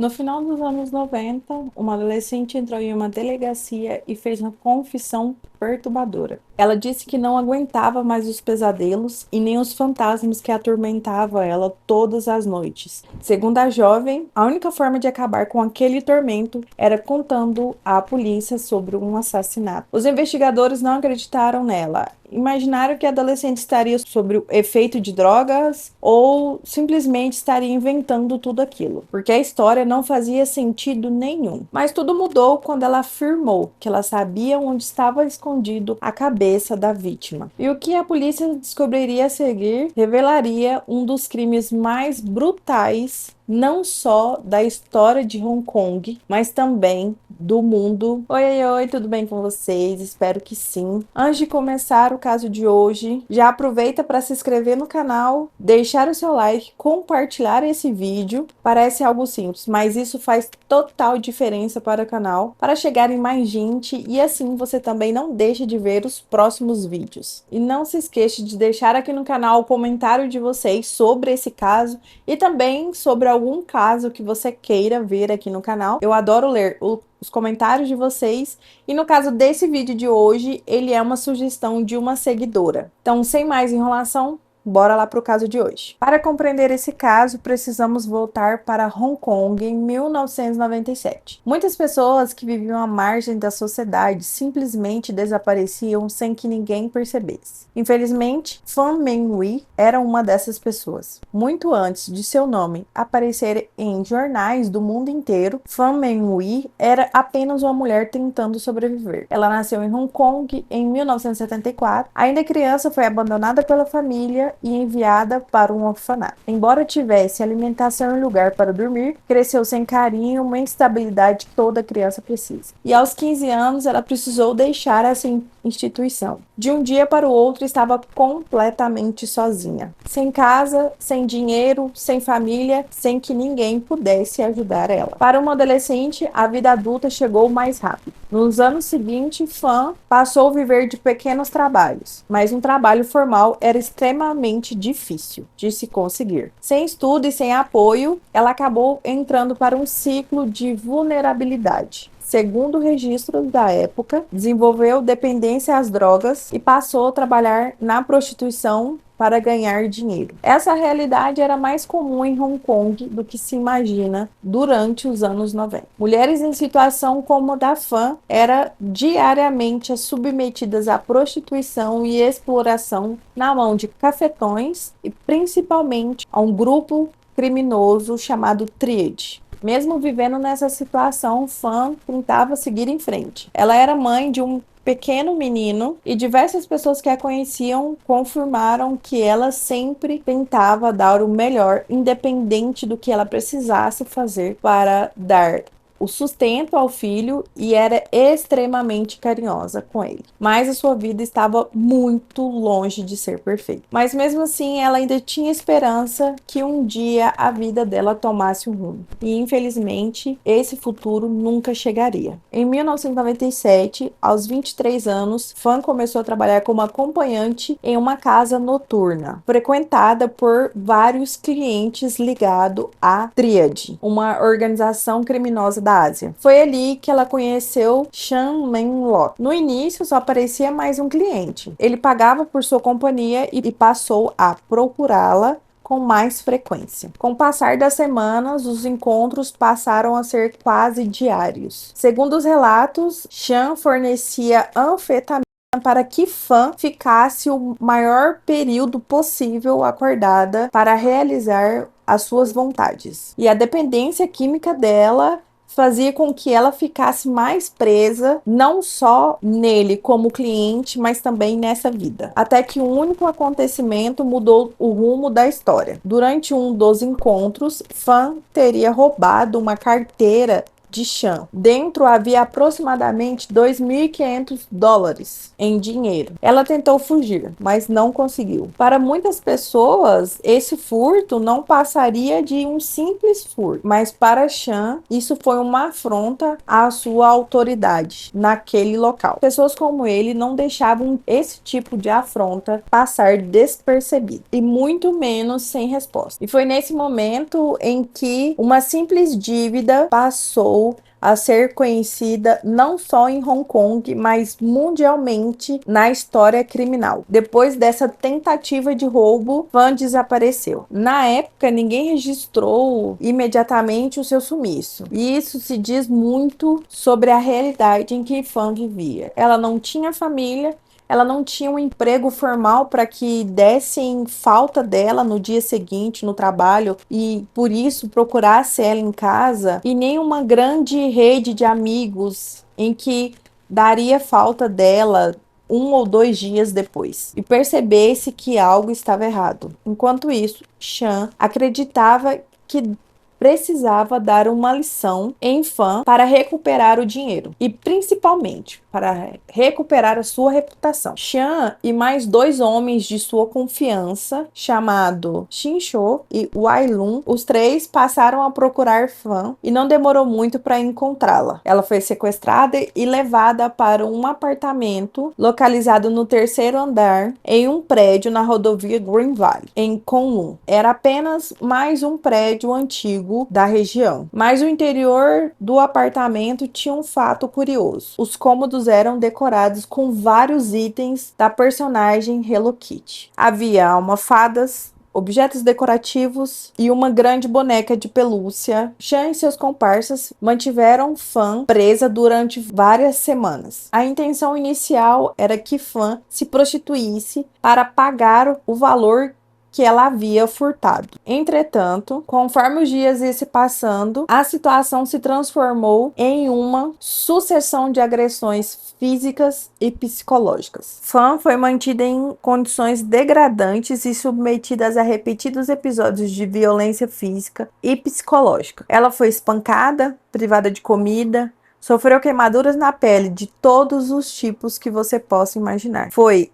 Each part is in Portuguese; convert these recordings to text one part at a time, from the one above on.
No final dos anos 90, uma adolescente entrou em uma delegacia e fez uma confissão perturbadora. Ela disse que não aguentava mais os pesadelos e nem os fantasmas que atormentavam ela todas as noites. Segundo a jovem, a única forma de acabar com aquele tormento era contando à polícia sobre um assassinato. Os investigadores não acreditaram nela. Imaginaram que a adolescente estaria sob o efeito de drogas ou simplesmente estaria inventando tudo aquilo, porque a história não fazia sentido nenhum. Mas tudo mudou quando ela afirmou que ela sabia onde estava escondido a cabeça da vítima. E o que a polícia descobriria a seguir revelaria um dos crimes mais brutais não só da história de Hong Kong, mas também do mundo. Oi, tudo bem com vocês? Espero que sim. Antes de começar o caso de hoje, já aproveita para se inscrever no canal, deixar o seu like, compartilhar esse vídeo. Parece algo simples, mas isso faz total diferença para o canal, para chegar em mais gente e assim você também não deixa de ver os próximos vídeos. E não se esqueça de deixar aqui no canal o comentário de vocês sobre esse caso e também sobre algum caso que você queira ver aqui no canal. Eu adoro ler os comentários de vocês e no caso desse vídeo de hoje, ele é uma sugestão de uma seguidora. Então, sem mais enrolação, bora lá para o caso de hoje. Para compreender esse caso, precisamos voltar para Hong Kong em 1997. Muitas pessoas que viviam à margem da sociedade simplesmente desapareciam sem que ninguém percebesse. Infelizmente, Fan Menghui era uma dessas pessoas. Muito antes de seu nome aparecer em jornais do mundo inteiro, Fan Menghui era apenas uma mulher tentando sobreviver. Ela nasceu em Hong Kong em 1974. Ainda criança, foi abandonada pela família e enviada para um orfanato. Embora tivesse alimentação e lugar para dormir, cresceu sem carinho, uma instabilidade que toda criança precisa. E aos 15 anos, ela precisou deixar essa instituição. De um dia para o outro, estava completamente sozinha. Sem casa, sem dinheiro, sem família, sem que ninguém pudesse ajudar ela. Para uma adolescente, a vida adulta chegou mais rápido. Nos anos seguintes, Fan passou a viver de pequenos trabalhos, mas um trabalho formal era extremamente difícil de se conseguir. Sem estudo e sem apoio, ela acabou entrando para um ciclo de vulnerabilidade. Segundo registros da época, desenvolveu dependência às drogas e passou a trabalhar na prostituição para ganhar dinheiro. Essa realidade era mais comum em Hong Kong do que se imagina durante os anos 90. Mulheres em situação como a da Fan eram diariamente submetidas à prostituição e exploração na mão de cafetões e principalmente a um grupo criminoso chamado Tríade. Mesmo vivendo nessa situação, Fan tentava seguir em frente. Ela era mãe de um pequeno menino e diversas pessoas que a conheciam confirmaram que ela sempre tentava dar o melhor, independente do que ela precisasse fazer para dar o sustento ao filho e era extremamente carinhosa com ele. Mas a sua vida estava muito longe de ser perfeita. Mas mesmo assim, ela ainda tinha esperança que um dia a vida dela tomasse um rumo. E infelizmente, esse futuro nunca chegaria. Em 1997, aos 23 anos, Fan começou a trabalhar como acompanhante em uma casa noturna, frequentada por vários clientes ligados à Tríade, uma organização criminosa da Ásia. Foi ali que ela conheceu Chan Men-lo. No início só parecia mais um cliente. Ele pagava por sua companhia e passou a procurá-la com mais frequência. Com o passar das semanas, os encontros passaram a ser quase diários. Segundo os relatos, Chan fornecia anfetamina para que Fan ficasse o maior período possível acordada para realizar as suas vontades. E a dependência química dela fazia com que ela ficasse mais presa, não só nele como cliente, mas também nessa vida. Até que um único acontecimento mudou o rumo da história. Durante um dos encontros, Fan teria roubado uma carteira de Chan. Dentro havia aproximadamente $2.500 em dinheiro. Ela tentou fugir, mas não conseguiu. Para muitas pessoas, esse furto não passaria de um simples furto, mas para Chan, isso foi uma afronta à sua autoridade naquele local. Pessoas como ele não deixavam esse tipo de afronta passar despercebido, e muito menos sem resposta. E foi nesse momento em que uma simples dívida passou a ser conhecida não só em Hong Kong, mas mundialmente na história criminal. Depois dessa tentativa de roubo, Fan desapareceu. Na época, ninguém registrou imediatamente o seu sumiço. E isso se diz muito sobre a realidade em que Fan vivia. Ela não tinha família, ela não tinha um emprego formal para que dessem falta dela no dia seguinte no trabalho e por isso procurasse ela em casa, e nem uma grande rede de amigos em que daria falta dela 1 ou 2 dias depois e percebesse que algo estava errado. Enquanto isso, Chan acreditava que precisava dar uma lição em Fan para recuperar o dinheiro e principalmente para recuperar a sua reputação. Chan e mais 2 homens de sua confiança, chamado Shin-Cho e Wai Lun, os 3 passaram a procurar Fan e não demorou muito para encontrá-la. Ela foi sequestrada e levada para um apartamento localizado no 3º andar em um prédio na rodovia Green Valley, em Kowloon. Era apenas mais um prédio antigo da região, mas o interior do apartamento tinha um fato curioso. Os cômodos eram decorados com vários itens da personagem Hello Kitty. Havia almofadas, objetos decorativos e uma grande boneca de pelúcia. Chan e seus comparsas mantiveram Fan presa durante várias semanas. A intenção inicial era que Fan se prostituísse para pagar o valor que ela havia furtado. Entretanto, conforme os dias iam se passando, a situação se transformou em uma sucessão de agressões físicas e psicológicas. Fan foi mantida em condições degradantes e submetida a repetidos episódios de violência física e psicológica. Ela foi espancada, privada de comida, sofreu queimaduras na pele de todos os tipos que você possa imaginar. Foi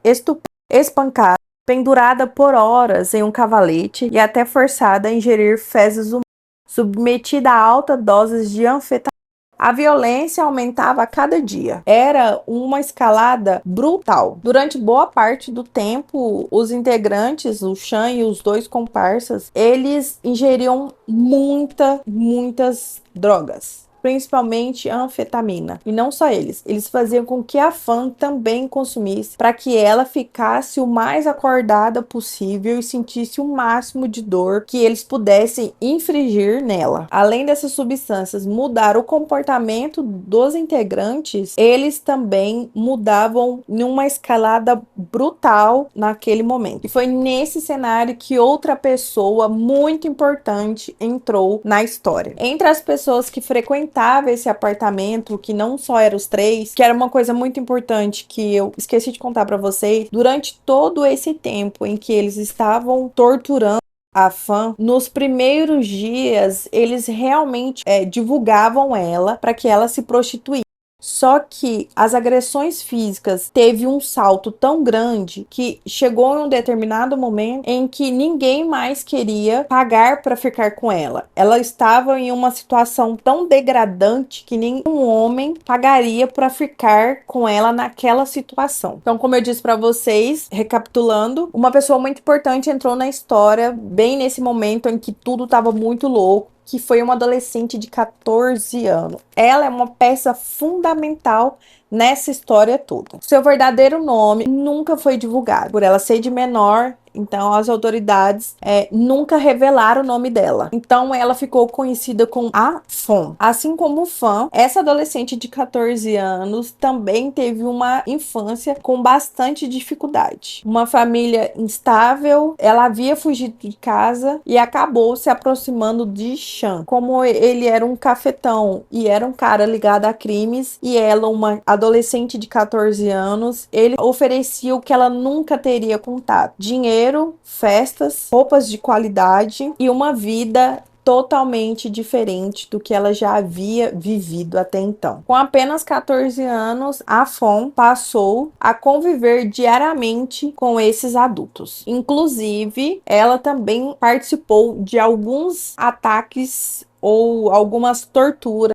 espancada, pendurada por horas em um cavalete e até forçada a ingerir fezes humanas, submetida a altas doses de anfetamina. A violência aumentava a cada dia. Era uma escalada brutal. Durante boa parte do tempo, os integrantes, o Chan e os 2 comparsas, eles ingeriam muitas drogas, principalmente a anfetamina. E não só eles faziam com que a Fan também consumisse para que ela ficasse o mais acordada possível e sentisse o máximo de dor que eles pudessem infligir nela. Além dessas substâncias mudar o comportamento dos integrantes, eles também mudavam numa escalada brutal naquele momento. E foi nesse cenário que outra pessoa muito importante entrou na história. Entre as pessoas que frequentavam esse apartamento, que não só eram os 3, que era uma coisa muito importante que eu esqueci de contar para vocês, durante todo esse tempo em que eles estavam torturando a Fan, nos primeiros dias eles realmente divulgavam ela para que ela se prostituísse. Só que as agressões físicas teve um salto tão grande que chegou em um determinado momento em que ninguém mais queria pagar para ficar com ela. Ela estava em uma situação tão degradante que nenhum homem pagaria para ficar com ela naquela situação. Então, como eu disse para vocês, recapitulando, uma pessoa muito importante entrou na história bem nesse momento em que tudo estava muito louco, que foi uma adolescente de 14 anos. Ela é uma peça fundamental nessa história toda. Seu verdadeiro nome nunca foi divulgado. Por ela ser de menor, então as autoridades nunca revelaram o nome dela. Então ela ficou conhecida como a Fan. Assim como Fan, essa adolescente de 14 anos também teve uma infância com bastante dificuldade. Uma família instável, ela havia fugido de casa e acabou se aproximando de Chan. Como ele era um cafetão e era um cara ligado a crimes e ela uma adolescente de 14 anos, ele oferecia o que ela nunca teria contado: dinheiro, festas, roupas de qualidade e uma vida totalmente diferente do que ela já havia vivido até então. Com apenas 14 anos, a Fon passou a conviver diariamente com esses adultos. Inclusive, ela também participou de alguns ataques ou algumas torturas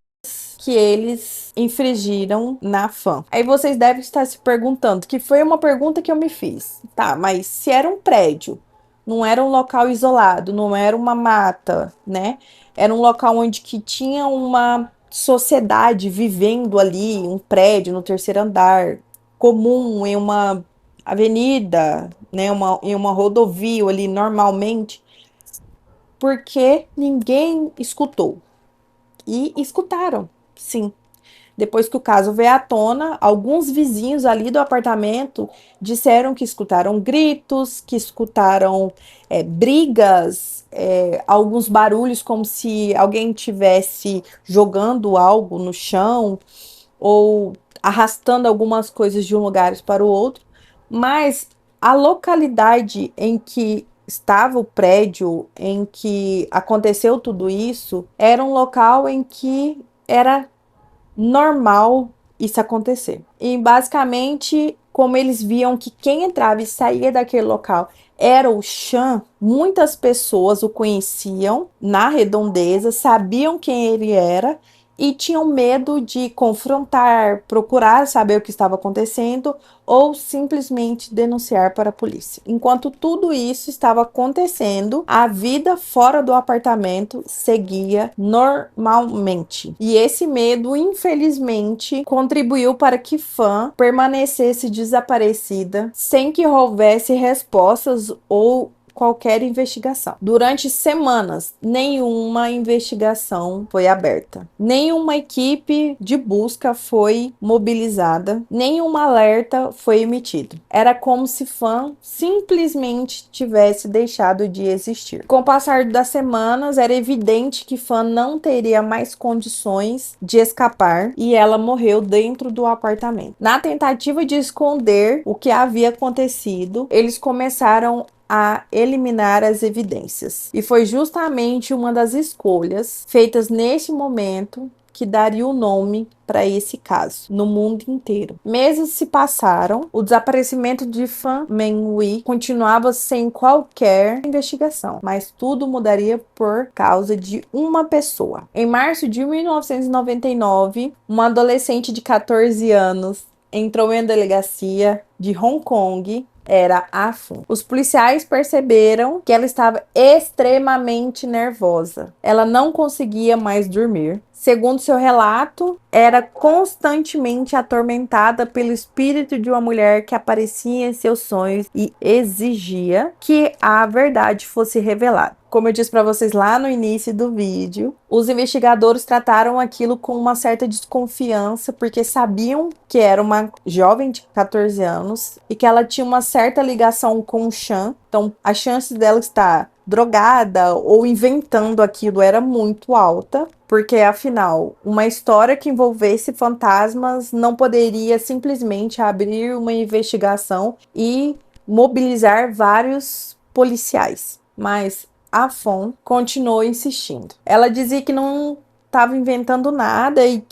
que eles infringiram na Fan. Aí vocês devem estar se perguntando, que foi uma pergunta que eu me fiz. Tá, mas se era um prédio, não era um local isolado, não era uma mata, né? Era um local onde que tinha uma sociedade vivendo ali, um prédio no terceiro andar, comum em uma avenida, né? Em uma rodovia ali normalmente, porque ninguém escutou. E escutaram, sim. Depois que o caso veio à tona, alguns vizinhos ali do apartamento disseram que escutaram gritos, que escutaram brigas, alguns barulhos como se alguém tivesse jogando algo no chão ou arrastando algumas coisas de um lugar para o outro. Mas a localidade em que estava o prédio, em que aconteceu tudo isso, era um local em que era normal isso acontecer. E basicamente, como eles viam que quem entrava e saía daquele local era o Chan, muitas pessoas o conheciam na redondeza, sabiam quem ele era e tinham medo de confrontar, procurar saber o que estava acontecendo ou simplesmente denunciar para a polícia. Enquanto tudo isso estava acontecendo, a vida fora do apartamento seguia normalmente. E esse medo, infelizmente, contribuiu para que Fan permanecesse desaparecida sem que houvesse respostas ou qualquer investigação. Durante semanas, nenhuma investigação foi aberta. Nenhuma equipe de busca foi mobilizada, nenhum alerta foi emitido. Era como se Fan simplesmente tivesse deixado de existir. Com o passar das semanas, era evidente que Fan não teria mais condições de escapar e ela morreu dentro do apartamento. Na tentativa de esconder o que havia acontecido, eles começaram a eliminar as evidências. E foi justamente uma das escolhas feitas neste momento que daria o nome para esse caso no mundo inteiro. Meses se passaram, o desaparecimento de Fan Menghui continuava sem qualquer investigação, mas tudo mudaria por causa de uma pessoa. Em março de 1999, uma adolescente de 14 anos entrou em uma delegacia de Hong Kong. Era a Fun. Os policiais perceberam que ela estava extremamente nervosa. Ela não conseguia mais dormir. Segundo seu relato, era constantemente atormentada pelo espírito de uma mulher que aparecia em seus sonhos e exigia que a verdade fosse revelada. Como eu disse para vocês lá no início do vídeo, os investigadores trataram aquilo com uma certa desconfiança, porque sabiam que era uma jovem de 14 anos e que ela tinha uma certa ligação com o Chan. Então, a chance dela estar drogada ou inventando aquilo era muito alta, porque afinal, uma história que envolvesse fantasmas não poderia simplesmente abrir uma investigação e mobilizar vários policiais. Mas a Fon continuou insistindo. Ela dizia que não estava inventando nada e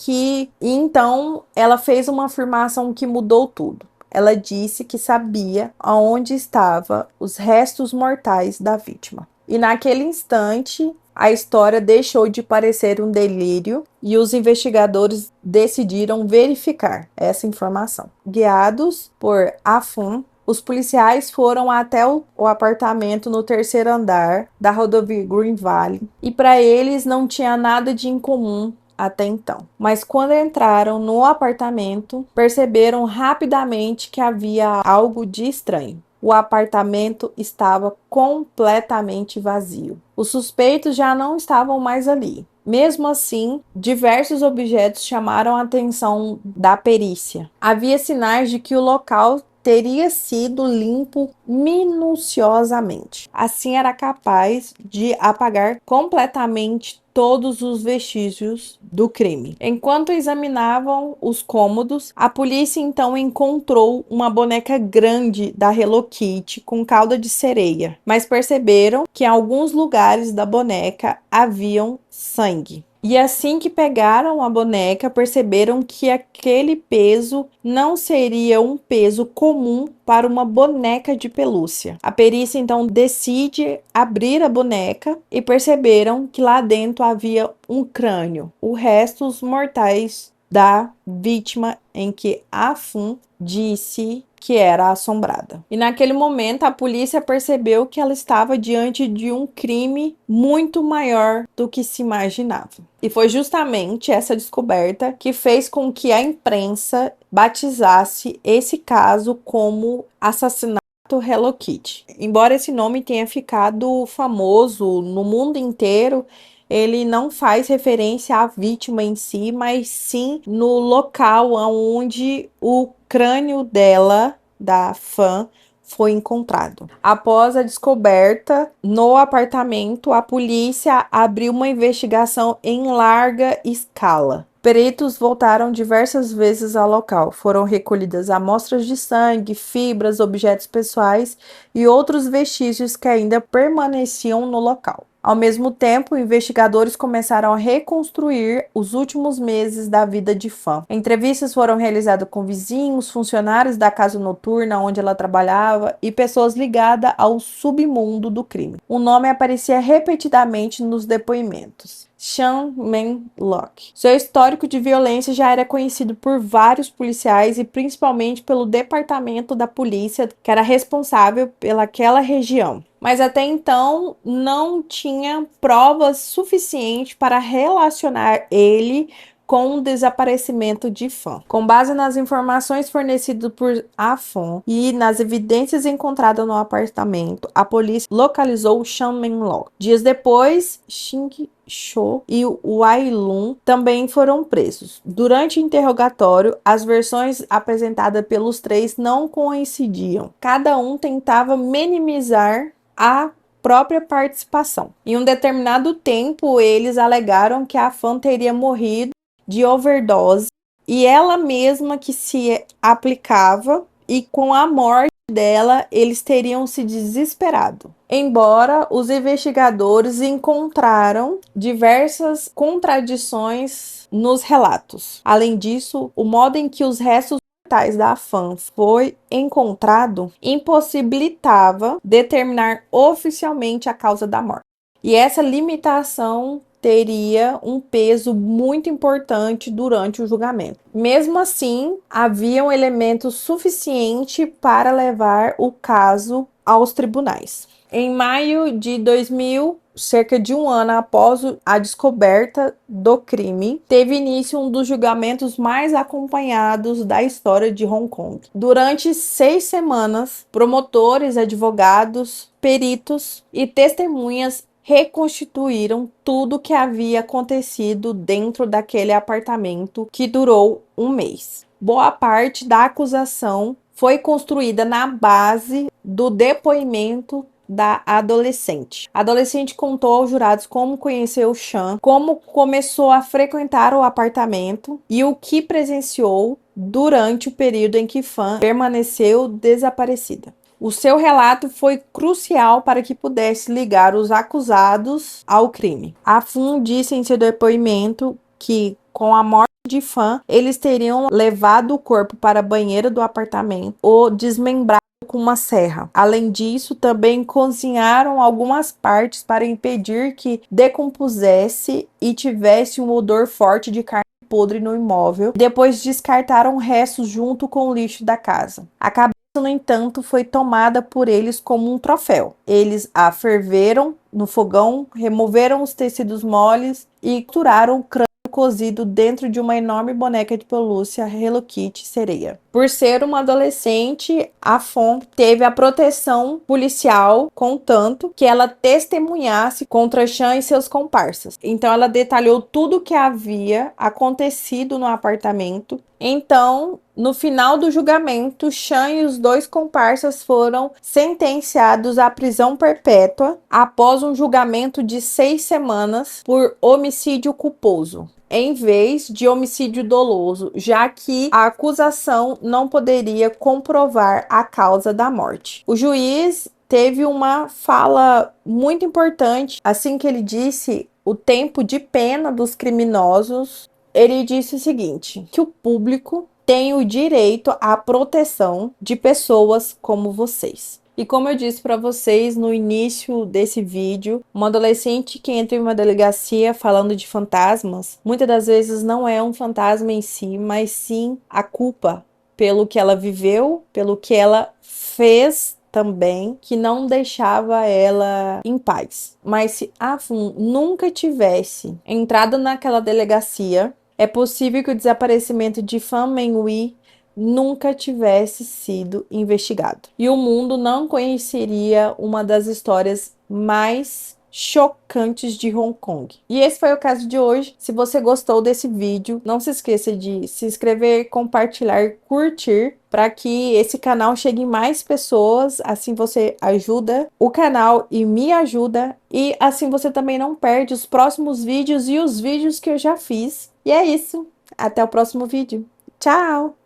então ela fez uma afirmação que mudou tudo. Ela disse que sabia aonde estavam os restos mortais da vítima. E naquele instante, a história deixou de parecer um delírio e os investigadores decidiram verificar essa informação. Guiados por Afun, os policiais foram até o apartamento no terceiro andar da rodovia Green Valley e para eles não tinha nada de incomum até então. Mas quando entraram no apartamento, perceberam rapidamente que havia algo de estranho. O apartamento estava completamente vazio. Os suspeitos já não estavam mais ali. Mesmo assim, diversos objetos chamaram a atenção da perícia. Havia sinais de que o local teria sido limpo minuciosamente. Assim, era capaz de apagar completamente todos os vestígios do crime. Enquanto examinavam os cômodos, a polícia então encontrou uma boneca grande da Hello Kitty com cauda de sereia, mas perceberam que em alguns lugares da boneca haviam sangue. E assim que pegaram a boneca, perceberam que aquele peso não seria um peso comum para uma boneca de pelúcia. A perícia então decide abrir a boneca e perceberam que lá dentro havia um crânio, os restos mortais da vítima, em que a Fun disse que era assombrada. E naquele momento a polícia percebeu que ela estava diante de um crime muito maior do que se imaginava. E foi justamente essa descoberta que fez com que a imprensa batizasse esse caso como assassinato Hello Kitty. Embora esse nome tenha ficado famoso no mundo inteiro, ele não faz referência à vítima em si, mas sim no local onde o crânio dela, da Fun, foi encontrado. Após a descoberta no apartamento, a polícia abriu uma investigação em larga escala. Peritos voltaram diversas vezes ao local. Foram recolhidas amostras de sangue, fibras, objetos pessoais e outros vestígios que ainda permaneciam no local. Ao mesmo tempo, investigadores começaram a reconstruir os últimos meses da vida de Fun. Entrevistas foram realizadas com vizinhos, funcionários da casa noturna onde ela trabalhava e pessoas ligadas ao submundo do crime. O nome aparecia repetidamente nos depoimentos. Sean Manlock. Seu histórico de violência já era conhecido por vários policiais e principalmente pelo departamento da polícia que era responsável pelaquela região. Mas até então não tinha provas suficientes para relacionar ele com o desaparecimento de Fun. Com base nas informações fornecidas por Afon e nas evidências encontradas no apartamento, a polícia localizou Sean Manlock. Dias depois, Xing Cho e Wai Lun também foram presos. Durante o interrogatório, as versões apresentadas pelos três não coincidiam. Cada um tentava minimizar a própria participação. Em um determinado tempo, eles alegaram que a Fun teria morrido de overdose e ela mesma que se aplicava, e com a morte dela eles teriam se desesperado. Embora os investigadores encontraram diversas contradições nos relatos. Além disso, o modo em que os restos mortais da Fun foi encontrado impossibilitava determinar oficialmente a causa da morte. E essa limitação teria um peso muito importante durante o julgamento. Mesmo assim, haviam elementos suficientes para levar o caso aos tribunais. Em maio de 2000, cerca de um ano após a descoberta do crime, teve início um dos julgamentos mais acompanhados da história de Hong Kong. Durante 6 semanas, promotores, advogados, peritos e testemunhas reconstituíram tudo o que havia acontecido dentro daquele apartamento, que durou um mês. Boa parte da acusação foi construída na base do depoimento da adolescente. A adolescente contou aos jurados como conheceu Sean, como começou a frequentar o apartamento e o que presenciou durante o período em que Fun permaneceu desaparecida. O seu relato foi crucial para que pudesse ligar os acusados ao crime. A Fun disse em seu depoimento que, com a morte de Fun, eles teriam levado o corpo para a banheira do apartamento ou desmembrado com uma serra. Além disso, também cozinharam algumas partes para impedir que decompusesse e tivesse um odor forte de carne podre no imóvel. Depois descartaram restos junto com o lixo da casa. A cabeça, no entanto, foi tomada por eles como um troféu. Eles a ferveram no fogão, removeram os tecidos moles e costuraram o crânio cozido dentro de uma enorme boneca de pelúcia Hello Kitty sereia. Por ser uma adolescente, a Fon teve a proteção policial, contanto que ela testemunhasse contra Sean e seus comparsas. Então ela detalhou tudo o que havia acontecido no apartamento. Então No final do julgamento, Chan e os dois comparsas foram sentenciados à prisão perpétua após um julgamento de 6 semanas por homicídio culposo, em vez de homicídio doloso, já que a acusação não poderia comprovar a causa da morte. O juiz teve uma fala muito importante assim que ele disse o tempo de pena dos criminosos. Ele disse o seguinte: que o público tem o direito à proteção de pessoas como vocês. E como eu disse para vocês no início desse vídeo, uma adolescente que entra em uma delegacia falando de fantasmas, muitas das vezes não é um fantasma em si, mas sim a culpa pelo que ela viveu, pelo que ela fez também, que não deixava ela em paz. Mas se a Fun nunca tivesse entrado naquela delegacia, é possível que o desaparecimento de Fan Menghui nunca tivesse sido investigado. E o mundo não conheceria uma das histórias mais chocantes de Hong Kong. E esse foi o caso de hoje. Se você gostou desse vídeo, não se esqueça de se inscrever, compartilhar, curtir, para que esse canal chegue em mais pessoas. Assim você ajuda o canal e me ajuda. E assim você também não perde os próximos vídeos e os vídeos que eu já fiz. E é isso. Até o próximo vídeo. Tchau!